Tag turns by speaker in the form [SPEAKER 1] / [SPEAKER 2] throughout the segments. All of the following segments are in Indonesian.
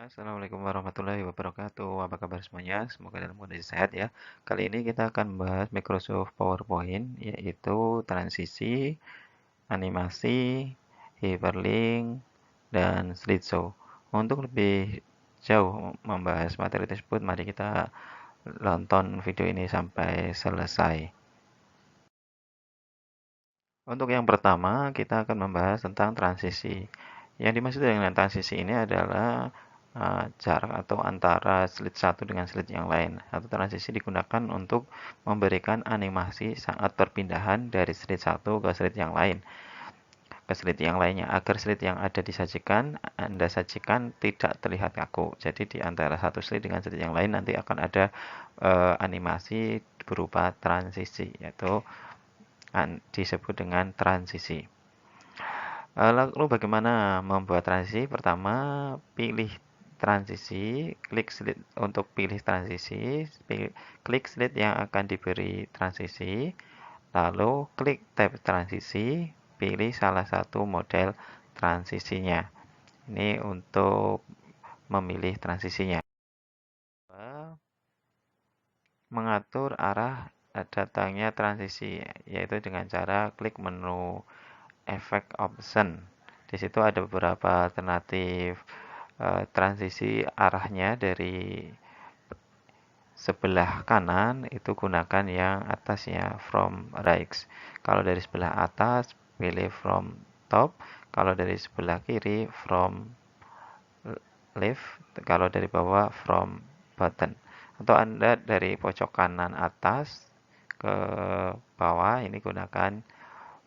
[SPEAKER 1] Assalamualaikum warahmatullahi wabarakatuh. Apa kabar semuanya? Semoga dalam kondisi sehat ya. Kali ini kita akan membahas Microsoft PowerPoint, yaitu transisi, animasi, hyperlink, dan slideshow. Untuk lebih jauh membahas materi tersebut, mari kita nonton video ini sampai selesai. Untuk yang pertama, kita akan membahas tentang transisi. Yang dimaksud dengan transisi ini adalah jarak atau antara slide satu dengan slide yang lain. Atau transisi digunakan untuk memberikan animasi saat perpindahan dari slide satu ke slide yang lain, ke slide yang lainnya, agar slide yang ada disajikan, Anda sajikan tidak terlihat kaku. Jadi di antara satu slide dengan slide yang lain nanti akan ada animasi berupa transisi, yaitu disebut dengan transisi. Lalu bagaimana membuat transisi? Pertama, pilih transisi, klik slide untuk pilih transisi, klik slide yang akan diberi transisi, lalu klik tab transisi, pilih salah satu model transisinya. Ini untuk memilih transisinya. Mengatur arah datangnya transisi, yaitu dengan cara klik menu Effect Option. Di situ ada beberapa alternatif transisi arahnya. Dari sebelah kanan itu gunakan yang atasnya, from right. Kalau dari sebelah atas pilih from top. Kalau dari sebelah kiri from left. Kalau dari bawah from bottom. Atau Anda dari pojok kanan atas ke bawah, ini gunakan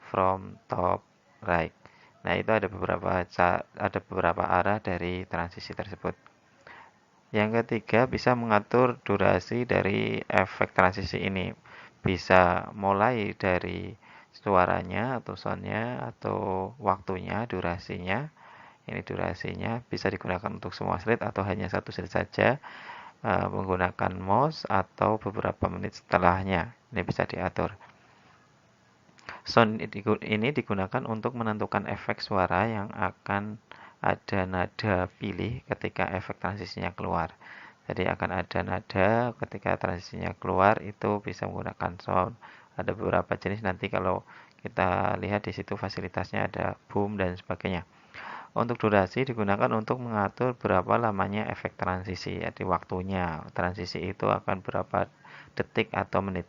[SPEAKER 1] from top right. Nah, itu ada beberapa arah dari transisi tersebut. Yang ketiga, bisa mengatur durasi dari efek transisi ini. Bisa mulai dari suaranya atau soundnya atau waktunya, durasinya. Ini durasinya bisa digunakan untuk semua slide atau hanya satu slide saja, menggunakan mouse atau beberapa menit setelahnya. Ini bisa diatur. Sound ini digunakan untuk menentukan efek suara yang akan ada nada pilih ketika efek transisinya keluar. Jadi akan ada nada ketika transisinya keluar, itu bisa menggunakan sound. Ada beberapa jenis, nanti kalau kita lihat di situ fasilitasnya ada boom dan sebagainya. Untuk durasi digunakan untuk mengatur berapa lamanya efek transisi, jadi waktunya. Transisi itu akan berapa detik atau menit.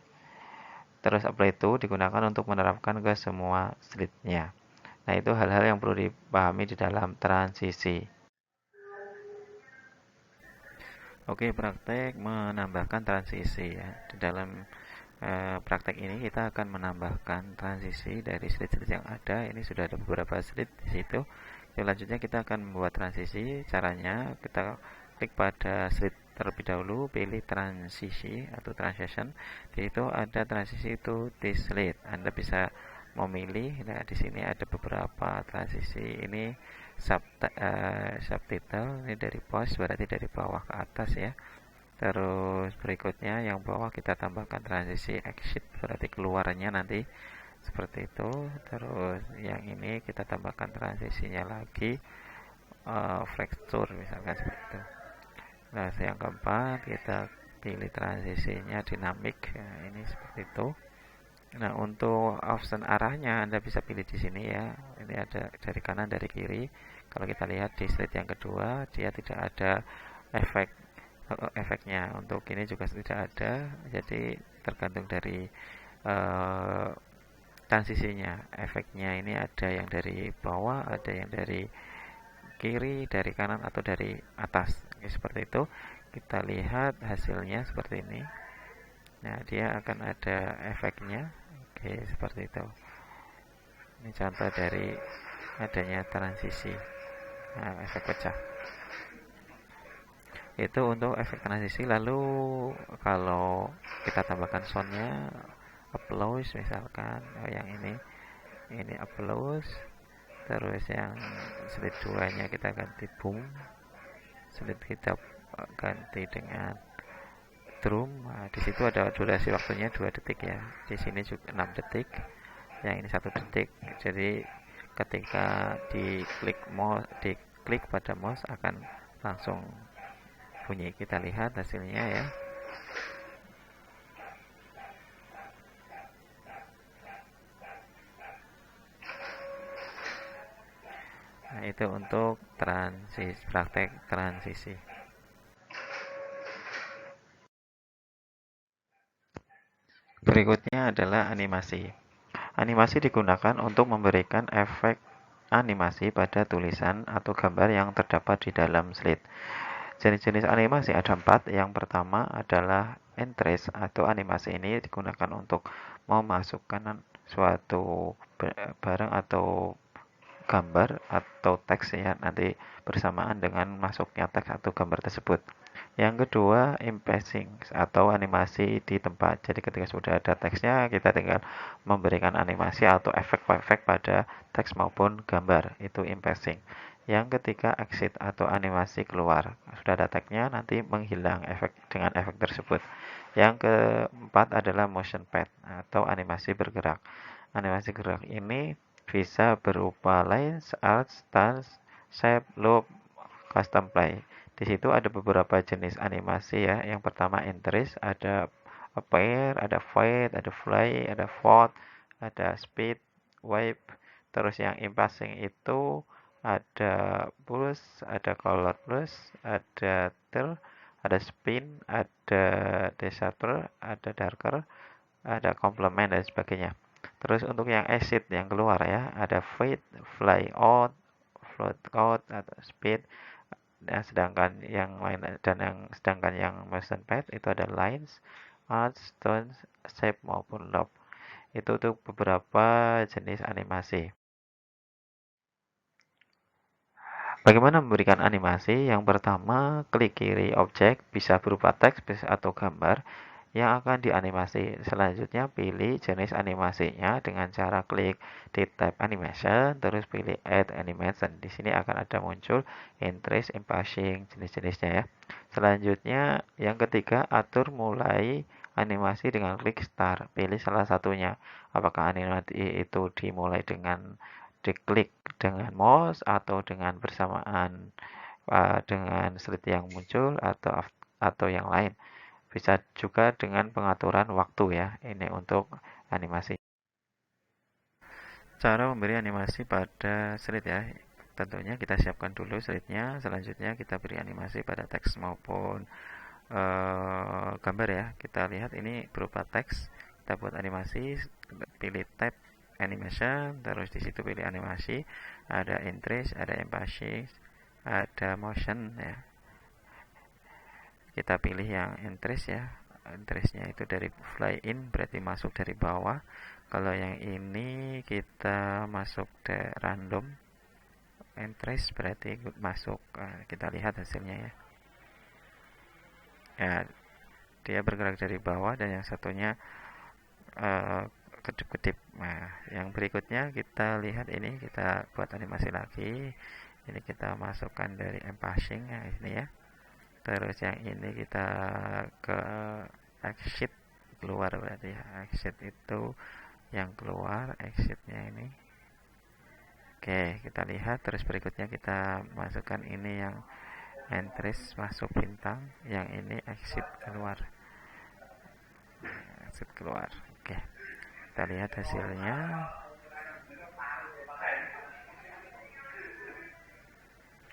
[SPEAKER 1] Terus apply itu digunakan untuk menerapkan ke semua slide-nya. Nah, itu hal-hal yang perlu dipahami di dalam transisi. Oke, praktek menambahkan transisi ya. Di dalam praktek ini kita akan menambahkan transisi dari slide-slide yang ada. Ini sudah ada beberapa slide di situ. Selanjutnya kita akan membuat transisi. Caranya kita klik pada slide terlebih dahulu, pilih transisi atau transition. Di situ ada transisi to this slide. Anda bisa memilih. Nah, di sini ada beberapa transisi. Ini subtitle, ini dari post, berarti dari bawah ke atas ya. Terus berikutnya yang bawah kita tambahkan transisi exit, berarti keluarnya nanti seperti itu. Terus yang ini kita tambahkan transisinya lagi, flexure misalkan seperti itu. Nah, yang keempat kita pilih transisinya dynamic. Nah, ini seperti itu. Nah, untuk option arahnya Anda bisa pilih di sini ya. Ini ada dari kanan, dari kiri. Kalau kita lihat di slide yang kedua, dia tidak ada efeknya. Untuk ini juga tidak ada. Jadi tergantung dari uh, transisinya. Efeknya ini ada yang dari bawah, ada yang dari kiri, dari kanan, atau dari atas. Oke, seperti itu. Kita lihat hasilnya seperti ini. Nah, dia akan ada efeknya. Oke, seperti itu. Ini contoh dari adanya transisi, efek pecah. Itu untuk efek transisi. Lalu kalau kita tambahkan soundnya, applause misalkan, yang ini applause. Terus yang slide 2 nya kita ganti boom, slide kita ganti dengan drum. Nah, di situ ada durasi waktunya 2 detik ya. Di sini juga 6 detik. Yang ini 1 detik. Jadi ketika diklik pada mouse akan langsung bunyi. Kita lihat hasilnya ya. Nah, itu untuk praktek transisi. Berikutnya adalah animasi. Animasi digunakan untuk memberikan efek animasi pada tulisan atau gambar yang terdapat di dalam slide. Jenis-jenis animasi ada 4. Yang pertama adalah entrace atau animasi ini digunakan untuk memasukkan suatu barang atau gambar atau teks ya nanti bersamaan dengan masuknya teks atau gambar tersebut. Yang kedua, embedding atau animasi di tempat. Jadi ketika sudah ada teksnya, kita tinggal memberikan animasi atau efek-efek pada teks maupun gambar. Itu embedding. Yang ketiga, exit atau animasi keluar. Sudah ada teksnya, nanti menghilang efek dengan efek tersebut. Yang keempat adalah motion pad atau animasi bergerak. Animasi gerak ini bisa berupa lines, art, stance, shape, loop, custom play. Di situ ada beberapa jenis animasi ya. Yang pertama interest, ada appear, ada fade, ada fly, ada float, ada speed, wave. Terus yang impulsing itu ada pulse, ada color plus, ada tilt, ada spin, ada desatur, ada darker, ada complement dan sebagainya. Terus untuk yang exit yang keluar ya, ada fade, fly out, float out, atau speed. Nah, sedangkan yang motion pad itu ada lines, arts, stones, shape maupun loop. Itu untuk beberapa jenis animasi. Bagaimana memberikan animasi? Yang pertama, klik kiri objek, bisa berupa teks atau gambar yang akan dianimasi. Selanjutnya, pilih jenis animasinya dengan cara klik di tab animation, terus pilih add animation. Di sini akan ada muncul interest, embossing, jenis-jenisnya ya. Selanjutnya, yang ketiga, atur mulai animasi dengan klik start. Pilih salah satunya. Apakah animasi itu dimulai dengan diklik dengan mouse atau dengan bersamaan dengan slide yang muncul atau yang lain. Bisa juga dengan pengaturan waktu ya. Ini untuk animasi. Cara memberi animasi pada slide ya. Tentunya kita siapkan dulu slide-nya. Selanjutnya kita beri animasi pada teks maupun gambar ya. Kita lihat ini berupa teks. Kita buat animasi. Pilih tab animation. Terus di situ pilih animasi. Ada interest, ada embossing, ada motion ya. Kita pilih yang interest ya. Interestnya itu dari fly in berarti masuk dari bawah. Kalau yang ini kita masuk dari random interest berarti masuk. Kita lihat hasilnya ya. Ya, dia bergerak dari bawah dan yang satunya kedip-kedip. Nah, yang berikutnya kita lihat ini, kita buat animasi lagi. Ini kita masukkan dari embossing ya ini ya. Terus yang ini kita ke exit keluar berarti ya. Exit itu yang keluar, exitnya ini. Oke, kita lihat terus berikutnya kita masukkan ini yang entries masuk bintang, yang ini exit keluar. Exit keluar. Oke. Kita lihat hasilnya.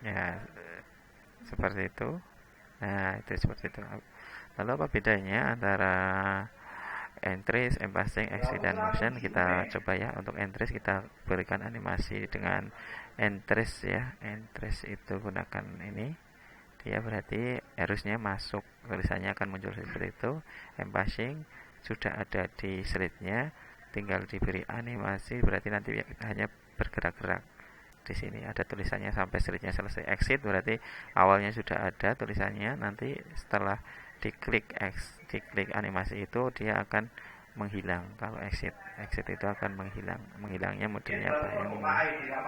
[SPEAKER 1] Ya, seperti itu. Nah, itu seperti itu. Lalu apa bedanya antara entries, embossing, exit, dan motion? Kita coba ya. Untuk entries kita berikan animasi dengan entries ya. Entries itu gunakan ini. Dia berarti harusnya masuk, tulisannya akan muncul seperti itu. Embossing sudah ada di slide-nya, tinggal diberi animasi berarti nanti hanya bergerak-gerak. Di sini ada tulisannya sampai slide-nya selesai. Exit berarti awalnya sudah ada tulisannya, nanti setelah diklik animasi itu dia akan menghilang. Kalau exit itu akan menghilang. Menghilangnya modelnya apa?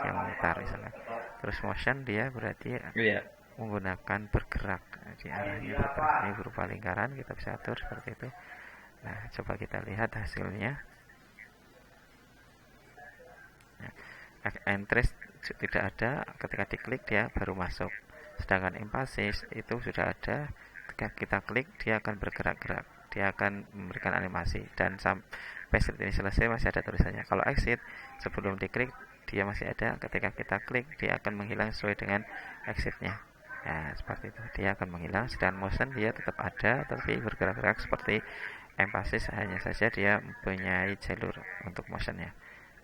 [SPEAKER 1] Yang mutar misalnya. Terus motion dia berarti menggunakan bergerak di arahnya bergerak. Ini berupa lingkaran, kita bisa atur seperti itu. Nah, coba kita lihat hasilnya. Nah, entries tidak ada, ketika diklik dia baru masuk. Sedangkan emphasis itu sudah ada, ketika kita klik dia akan bergerak-gerak, dia akan memberikan animasi, dan sampai slide ini selesai masih ada tulisannya. Kalau exit, sebelum diklik dia masih ada, ketika kita klik dia akan menghilang sesuai dengan exitnya. Nah, seperti itu, dia akan menghilang. Sedangkan motion dia tetap ada tapi bergerak-gerak seperti emphasis, hanya saja dia mempunyai jalur untuk motionnya.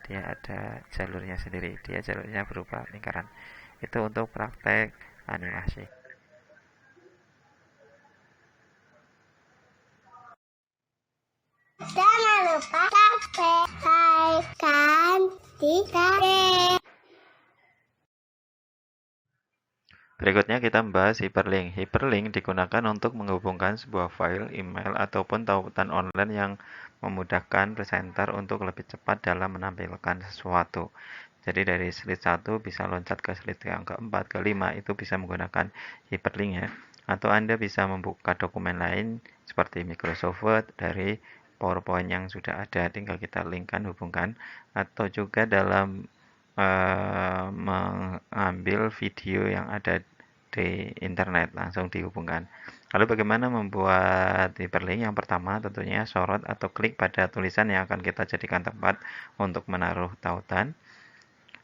[SPEAKER 1] Dia ada jalurnya sendiri, dia jalurnya berupa lingkaran. Itu untuk praktek animasi.
[SPEAKER 2] Jangan lupa subscribe kan di
[SPEAKER 1] Berikutnya kita membahas hyperlink. Hyperlink digunakan untuk menghubungkan sebuah file, email, ataupun tautan online yang memudahkan presenter untuk lebih cepat dalam menampilkan sesuatu. Jadi dari slide 1 bisa loncat ke slide yang keempat, kelima, itu bisa menggunakan hyperlink ya. Atau Anda bisa membuka dokumen lain seperti Microsoft Word dari PowerPoint yang sudah ada, tinggal kita linkkan, hubungkan. Atau juga dalam mengambil video yang ada di internet, langsung dihubungkan. Lalu bagaimana membuat hyperlink? Yang pertama tentunya sorot atau klik pada tulisan yang akan kita jadikan tempat untuk menaruh tautan.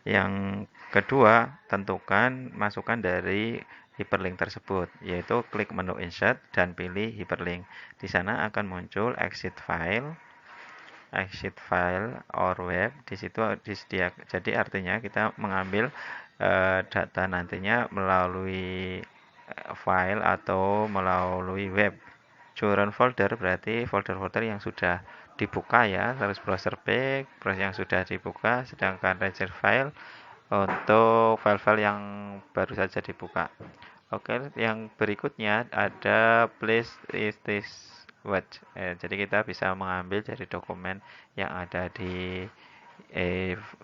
[SPEAKER 1] Yang kedua, tentukan masukan dari hyperlink tersebut, yaitu klik menu insert dan pilih hyperlink. Di sana akan muncul exit file or web. Di situ disediakan. Jadi artinya kita mengambil data nantinya melalui file atau melalui web. Current folder berarti folder-folder yang sudah dibuka ya, terus browser back, browser yang sudah dibuka, sedangkan register file untuk file-file yang baru saja dibuka. Oke, yang berikutnya ada place is this what. Jadi kita bisa mengambil dari dokumen yang ada di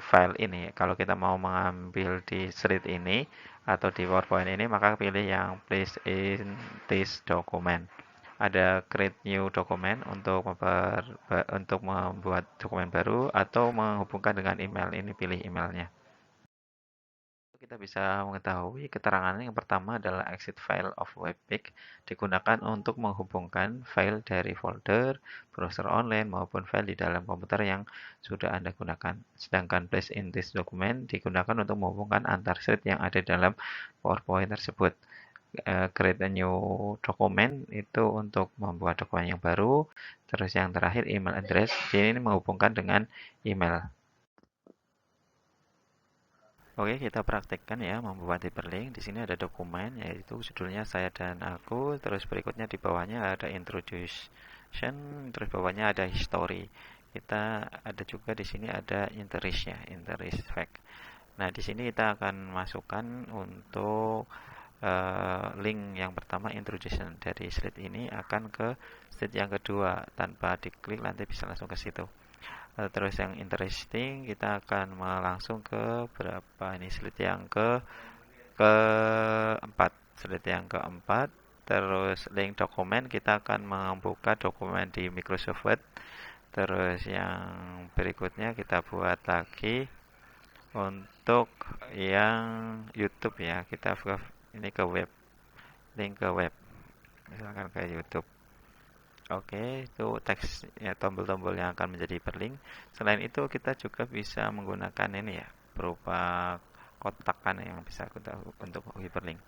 [SPEAKER 1] file ini. Kalau kita mau mengambil di slide ini atau di PowerPoint ini, maka pilih yang place in this document. Ada create new document untuk membuat dokumen baru atau menghubungkan dengan email. Ini pilih emailnya. Kita bisa mengetahui keterangan yang pertama adalah exit file of webpack, digunakan untuk menghubungkan file dari folder, browser online, maupun file di dalam komputer yang sudah Anda gunakan. Sedangkan place in this document digunakan untuk menghubungkan antar sheet yang ada dalam PowerPoint tersebut. Create a new document itu untuk membuat dokumen yang baru. Terus yang terakhir email address, ini menghubungkan dengan email. Oke, kita praktekkan ya membuat hyperlink. Di sini ada dokumen yaitu judulnya saya dan aku, terus berikutnya di bawahnya ada introduction, terus bawahnya ada history. Kita ada juga di sini ada interest ya, interest fact. Nah, di sini kita akan masukkan untuk link yang pertama introduction. Dari slide ini akan ke slide yang kedua, tanpa diklik nanti bisa langsung ke situ. Terus yang interesting kita akan langsung ke berapa ini slide yang keempat, slide yang keempat. Terus link dokumen kita akan membuka dokumen di Microsoft Word. Terus yang berikutnya kita buat lagi untuk yang YouTube ya, kita ini ke web, link ke web, misalkan ke YouTube. Oke, itu teks ya, tombol-tombol yang akan menjadi hyperlink. Selain itu kita juga bisa menggunakan ini ya, berupa kotakan yang bisa kita untuk hyperlink.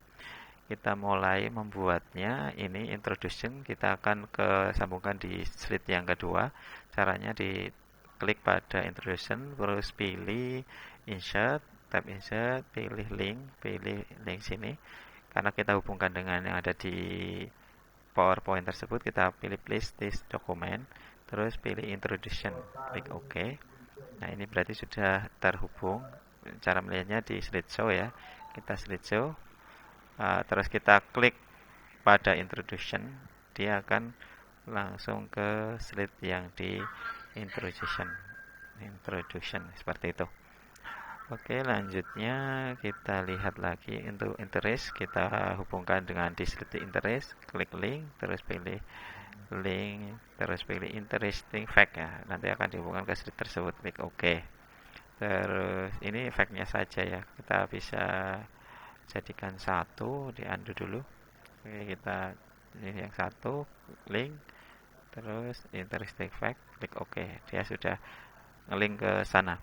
[SPEAKER 1] Kita mulai membuatnya, ini introduction, kita akan sambungkan di slide yang kedua. Caranya diklik pada introduction, terus pilih insert, tab insert, pilih link sini. Karena kita hubungkan dengan yang ada di PowerPoint tersebut, kita pilih place this document, terus pilih introduction, klik OK. Nah, ini berarti sudah terhubung. Cara melihatnya di slideshow ya, kita slideshow, terus kita klik pada introduction, dia akan langsung ke slide yang di introduction seperti itu. Oke, lanjutnya kita lihat lagi untuk interest, kita hubungkan dengan di slide interest, klik link, terus pilih link, terus pilih interesting fact ya, nanti akan dihubungkan ke slide tersebut, klik OK. Terus ini fact-nya saja ya, kita bisa jadikan satu, di undo dulu. Oke, kita ini yang satu, link, terus interesting fact, klik OK. Dia sudah ngelink ke sana.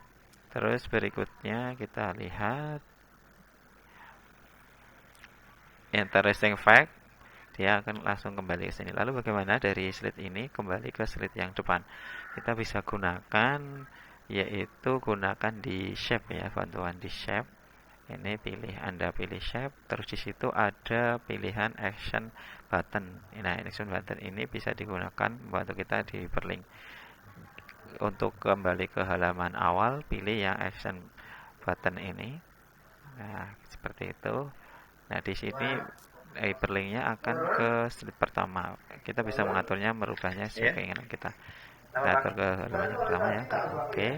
[SPEAKER 1] Terus berikutnya kita lihat interesting fact, dia akan langsung kembali ke sini. Lalu bagaimana dari slide ini kembali ke slide yang depan? Kita bisa gunakan, yaitu gunakan di shape ya, bantuan di shape. Ini Anda pilih shape, terus di situ ada pilihan action button. Nah, action button ini bisa digunakan membantu kita di hyperlink. Untuk kembali ke halaman awal, pilih yang action button ini. Nah, seperti itu. Nah, di sini hyperlinknya akan ke slide pertama. Kita bisa mengaturnya, merubahnya sesuai keinginan kita. Kita atur ke halaman yang pertama ya. Oke.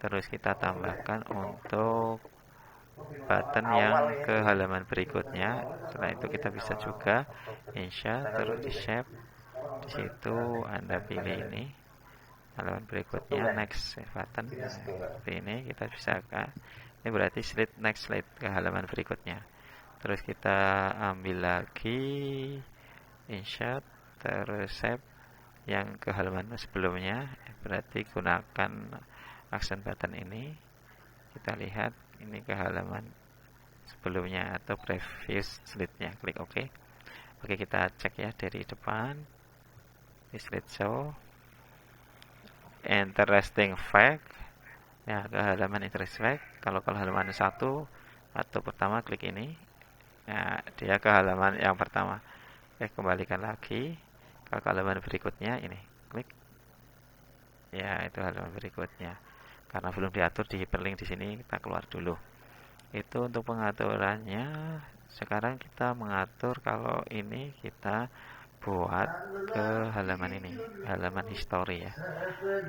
[SPEAKER 1] Terus kita tambahkan untuk button yang ke halaman berikutnya. Setelah itu kita bisa juga insert, terus di shape. Di situ Anda pilih ini halaman berikutnya, next button. Nah, seperti ini kita bisa ini berarti slide next slide ke halaman berikutnya. Terus kita ambil lagi insert, terus save yang ke halaman sebelumnya, berarti gunakan action button ini. Kita lihat ini ke halaman sebelumnya atau previous slide-nya, klik OK. Oke, kita cek ya dari depan di slide show interesting fact ya, ke halaman interesting fact. Kalau halaman 1 atau pertama, klik ini. Nah, dia ke halaman yang pertama. Kembalikan lagi ke halaman berikutnya, ini klik ya, itu halaman berikutnya. Karena belum diatur di hyperlink di sini, kita keluar dulu. Itu untuk pengaturannya. Sekarang kita mengatur kalau ini kita buat ke halaman ini, halaman history ya.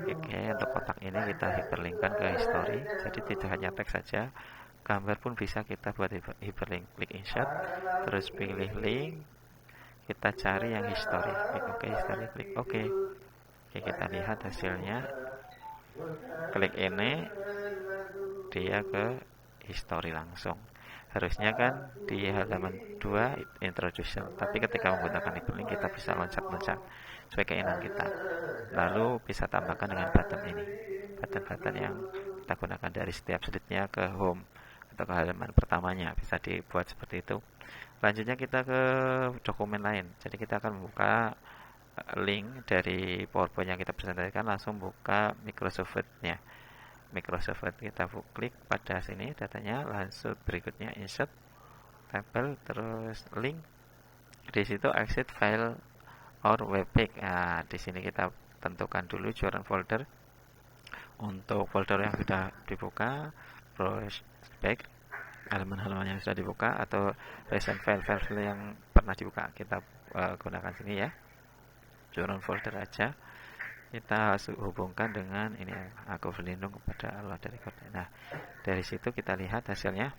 [SPEAKER 1] Oke, untuk kotak ini kita hyperlinkkan ke history. Jadi tidak hanya teks saja, gambar pun bisa kita buat hyperlink. Klik insert, terus pilih link, kita cari yang history, klik OK, history, klik OK. Oke, kita lihat hasilnya. Klik ini, dia ke history langsung. Harusnya kan di halaman 2 introduction, tapi ketika menggunakan hyperlink kita bisa loncat-loncat sesuai keinginan kita. Lalu bisa tambahkan dengan button ini, button-button yang kita gunakan dari setiap slide-nya ke home atau ke halaman pertamanya, bisa dibuat seperti itu. Selanjutnya kita ke dokumen lain. Jadi kita akan membuka link dari PowerPoint yang kita presentasikan, langsung buka Microsoft Word-nya. Microsoft Word, kita klik pada sini datanya, langsung berikutnya insert tabel, terus link. Di situ exit file or web page. Nah, di sini kita tentukan dulu journal folder. Untuk folder yang sudah dibuka, prospect, halaman-halaman yang sudah dibuka, atau recent file-file yang pernah dibuka, kita gunakan sini ya, journal folder aja. Kita hubungkan dengan ini, aku berlindung kepada Allah dari kode. Nah, dari situ kita lihat hasilnya.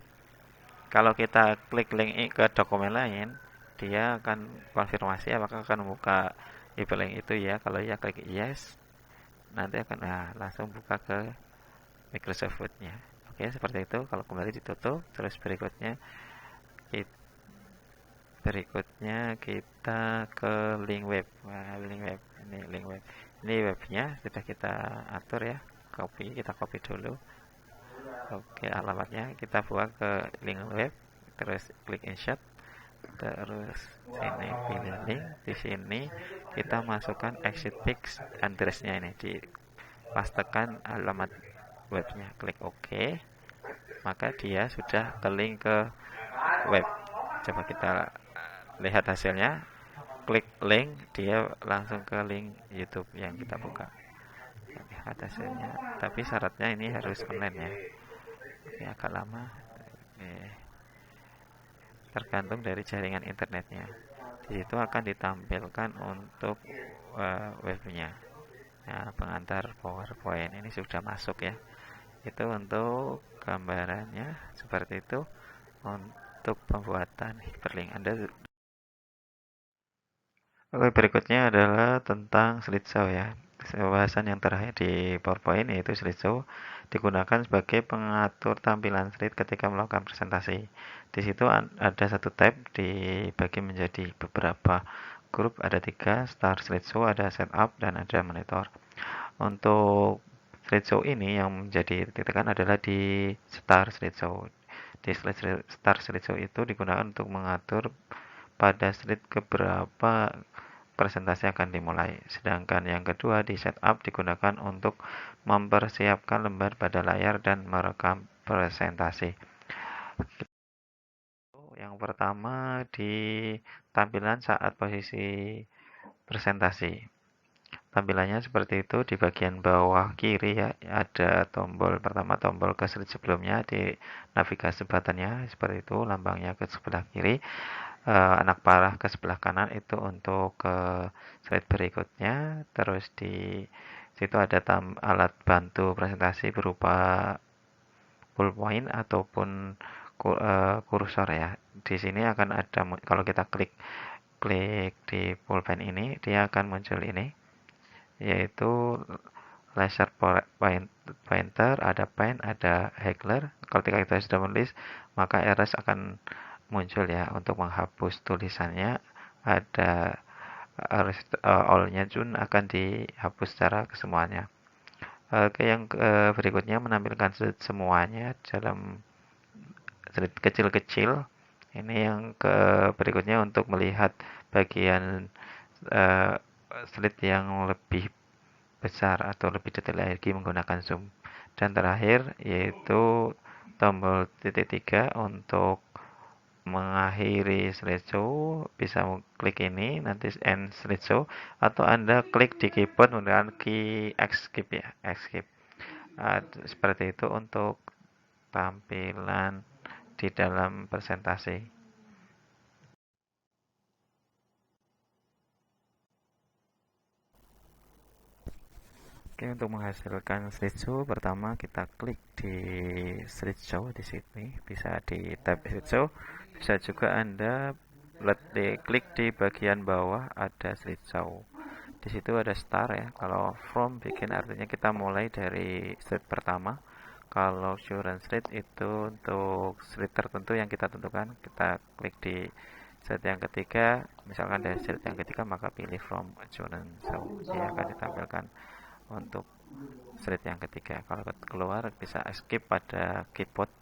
[SPEAKER 1] Kalau kita klik link ke dokumen lain, dia akan konfirmasi apakah akan membuka hyperlink itu ya. Kalau ya, klik yes, nanti akan langsung buka ke Microsoft Word-nya. Oke, seperti itu. Kalau kembali ditutup, terus berikutnya kita ke link web. Link web ini, link web ini, webnya sudah kita atur ya, kita copy dulu. Oke, alamatnya kita buat ke link web, terus klik insert, terus ini pilih link. Di sini kita masukkan exit page address-nya, ini dipastekan alamat webnya, klik OK, maka dia sudah ke link ke web. Coba kita lihat hasilnya. Klik link, dia langsung ke link YouTube yang kita buka. Lihat hasilnya, tapi syaratnya ini harus online ya. Ini agak lama, tergantung dari jaringan internetnya. Di situ akan ditampilkan untuk webnya. Nah, pengantar PowerPoint ini sudah masuk ya. Itu untuk gambarannya seperti itu untuk pembuatan hyperlink. Oke, berikutnya adalah tentang slideshow ya. Pembahasan yang terakhir di PowerPoint yaitu slideshow. digunakan sebagai pengatur tampilan slide ketika melakukan presentasi. Di situ ada satu tab dibagi menjadi beberapa grup, ada 3, Start Slideshow, ada Setup, dan ada Monitor. Untuk slideshow ini yang menjadi titekan adalah di Start Slideshow. Di Start Slideshow itu digunakan untuk mengatur pada slide keberapa presentasi akan dimulai. Sedangkan yang kedua di Setup digunakan untuk mempersiapkan lembar pada layar dan merekam presentasi. Yang pertama di tampilan saat posisi presentasi. Tampilannya seperti itu. Di bagian bawah kiri ya, ada tombol pertama, tombol ke slide sebelumnya. Di navigasi buttonnya seperti itu, lambangnya ke sebelah kiri. Anak panah ke sebelah kanan itu untuk ke slide berikutnya. Terus di situ ada alat bantu presentasi berupa ballpoint ataupun kursor ya. Di sini akan ada, kalau kita klik di pulpen ini, dia akan muncul ini, yaitu laser pointer, ada pen, ada hackler. Kalau kita sudah menulis, maka erase akan muncul ya. Untuk menghapus tulisannya, ada all-nya Jun akan dihapus secara kesemuanya. Oke, yang berikutnya menampilkan semuanya dalam slide kecil-kecil. Ini yang berikutnya untuk melihat bagian slide yang lebih besar atau lebih detail lagi menggunakan zoom. Dan terakhir yaitu tombol titik 3 untuk mengakhiri slideshow. Bisa klik ini, nanti end slideshow, atau Anda klik di keyboard menggunakan key escape ya, escape. Seperti itu untuk tampilan di dalam presentasi. Oke, untuk menghasilkan slideshow, pertama kita klik di slideshow di sini, bisa di tab slideshow, bisa juga Anda klik di bagian bawah ada slideshow. Di situ ada start ya. Kalau from bikin artinya kita mulai dari slide pertama. Kalau show run slide itu untuk slide tertentu yang kita tentukan. Kita klik di slide yang ketiga, misalkan dari slide yang ketiga, maka pilih from show run show. Dia akan ditampilkan untuk slide yang ketiga. Kalau keluar bisa escape pada keyboard.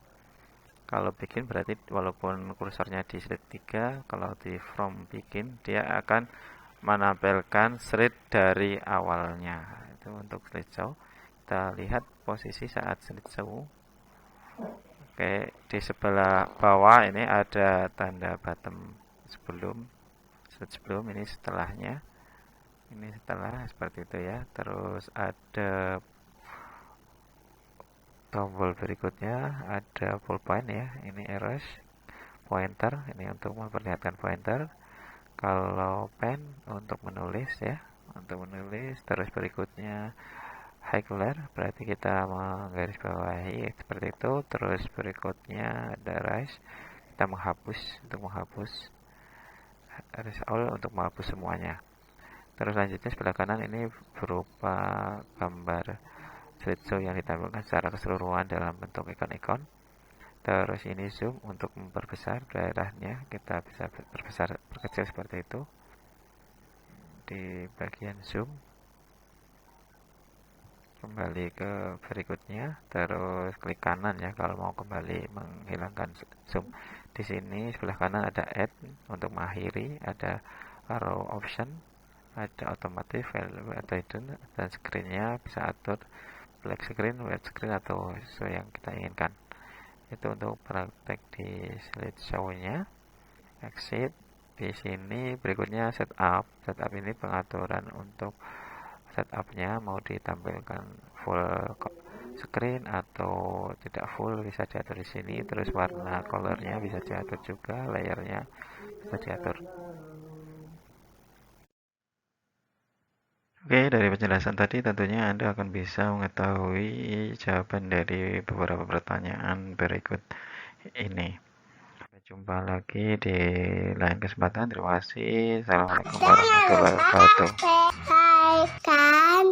[SPEAKER 1] Kalau bikin berarti walaupun kursornya di slide 3, kalau di from bikin dia akan menampilkan slide dari awalnya. Itu untuk slideshow. Kita lihat posisi saat slideshow. Oke, di sebelah bawah ini ada tanda bottom sebelum, slide sebelum, ini setelahnya. Ini setelah, seperti itu ya. Terus ada tombol berikutnya, ada ballpoint ya. Ini erase, pointer, ini untuk memperlihatkan pointer. Kalau pen untuk menulis ya, untuk menulis. Terus berikutnya hackler, berarti kita menggarisbawahi seperti itu. Terus berikutnya ada erase, kita menghapus, untuk menghapus. Erase all untuk menghapus semuanya. Terus selanjutnya sebelah kanan ini berupa gambar slideshow yang ditampilkan secara keseluruhan dalam bentuk ikon-ikon. Terus ini zoom untuk memperbesar daerahnya, kita bisa perbesar, perkecil seperti itu di bagian zoom. Kembali ke berikutnya, terus klik kanan ya kalau mau kembali menghilangkan zoom. Di sini sebelah kanan ada add untuk mengakhiri, ada arrow option, ada otomatis value atau hidden, dan screennya bisa atur black screen, white screen, atau sesuai yang kita inginkan. Itu untuk praktek di slideshow-nya. Exit. Di sini berikutnya setup. Setup ini pengaturan untuk setupnya, mau ditampilkan full screen atau tidak full bisa diatur di sini. Terus warna colornya bisa diatur juga, layernya bisa diatur. Oke, dari penjelasan tadi tentunya Anda akan bisa mengetahui jawaban dari beberapa pertanyaan berikut ini. Sampai jumpa lagi di lain kesempatan. Terima kasih. Assalamualaikum warahmatullahi wabarakatuh.
[SPEAKER 2] Hai, kan,